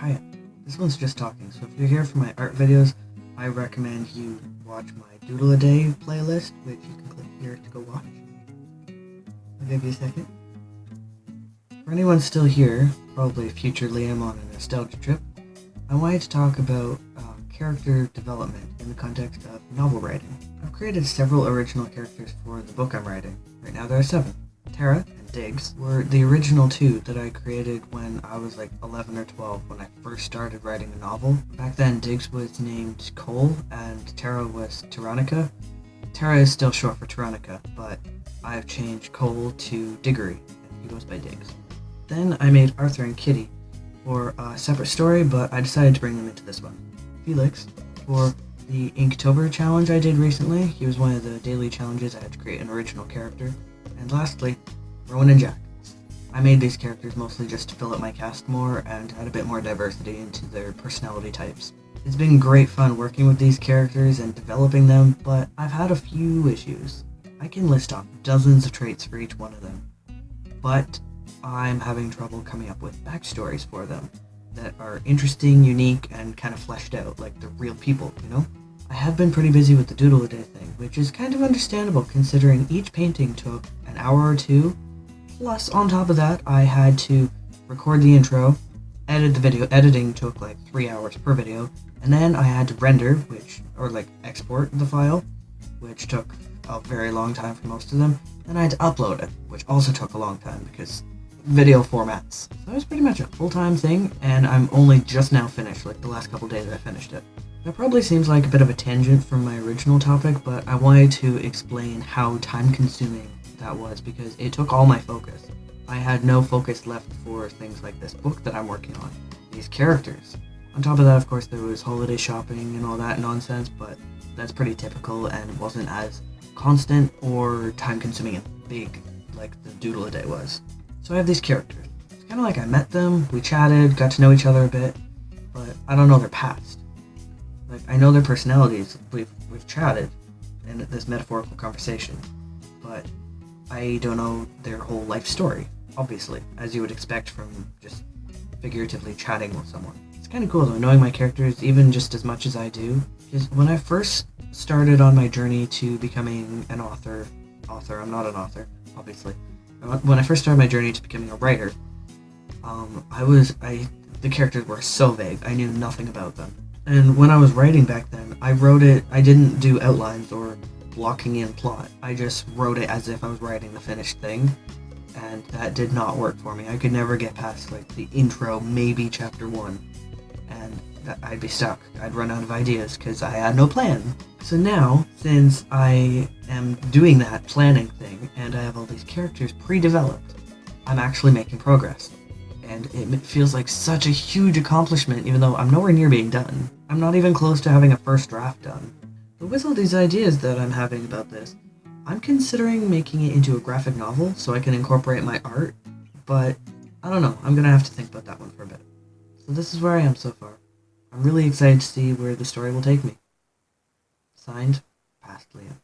Hiya, this one's just talking, so if you're here for my art videos, I recommend you watch my Doodle a Day playlist, which you can click here to go watch. I'll give you a second. For anyone still here, probably future Liam on a nostalgia trip, I wanted to talk about character development in the context of novel writing. I've created several original characters for the book I'm writing. Right now there are 7. Tara and Diggs were the original 2 that I created when I was like 11 or 12 when I first started writing a novel. Back then Diggs was named Cole and Tara was Tyrannica. Tara is still short for Tyrannica, but I've changed Cole to Diggory and he goes by Diggs. Then I made Arthur and Kitty for a separate story, but I decided to bring them into this one. Felix for the Inktober challenge I did recently. He was one of the daily challenges. I had to create an original character. And lastly, Rowan and Jack. I made these characters mostly just to fill out my cast more and add a bit more diversity into their personality types. It's been great fun working with these characters and developing them, but I've had a few issues. I can list off dozens of traits for each one of them, but I'm having trouble coming up with backstories for them that are interesting, unique, and kind of fleshed out, like they're real people, you know? I have been pretty busy with the Doodle a Day thing, which is kind of understandable considering each painting took an hour or 2, plus on top of that I had to record the intro, edit the video. Editing took like 3 hours per video, and then I had to render, export the file, which took a very long time for most of them, and I had to upload it, which also took a long time because video formats. So it was pretty much a full-time thing, and I'm only just now finished, like the last couple days I finished it. That probably seems like a bit of a tangent from my original topic, but I wanted to explain how time-consuming that was because it took all my focus. I had no focus left for things like this book that I'm working on, these characters. On top of that, of course, there was holiday shopping and all that nonsense, but that's pretty typical and wasn't as constant or time-consuming and big like the Doodle a Day was. So I have these characters. It's kind of like I met them, we chatted, got to know each other a bit, but I don't know their past. Like, I know their personalities, we've chatted in this metaphorical conversation, but I don't know their whole life story, obviously, as you would expect from just figuratively chatting with someone. It's kind of cool though, knowing my characters even just as much as I do, because when I first started on my journey to becoming an author, I'm not an author, obviously. When I first started my journey to becoming a writer, the characters were so vague, I knew nothing about them. And when I was writing back then, I didn't do outlines or blocking in plot. I just wrote it as if I was writing the finished thing, and that did not work for me. I could never get past like the intro, maybe chapter 1, and I'd be stuck. I'd run out of ideas because I had no plan. So now, since I am doing that planning thing, and I have all these characters pre-developed, I'm actually making progress. And it feels like such a huge accomplishment, even though I'm nowhere near being done. I'm not even close to having a first draft done. But with all these ideas that I'm having about this, I'm considering making it into a graphic novel so I can incorporate my art, but I don't know, I'm gonna have to think about that one for a bit. So this is where I am so far. I'm really excited to see where the story will take me. Signed, Past Liam.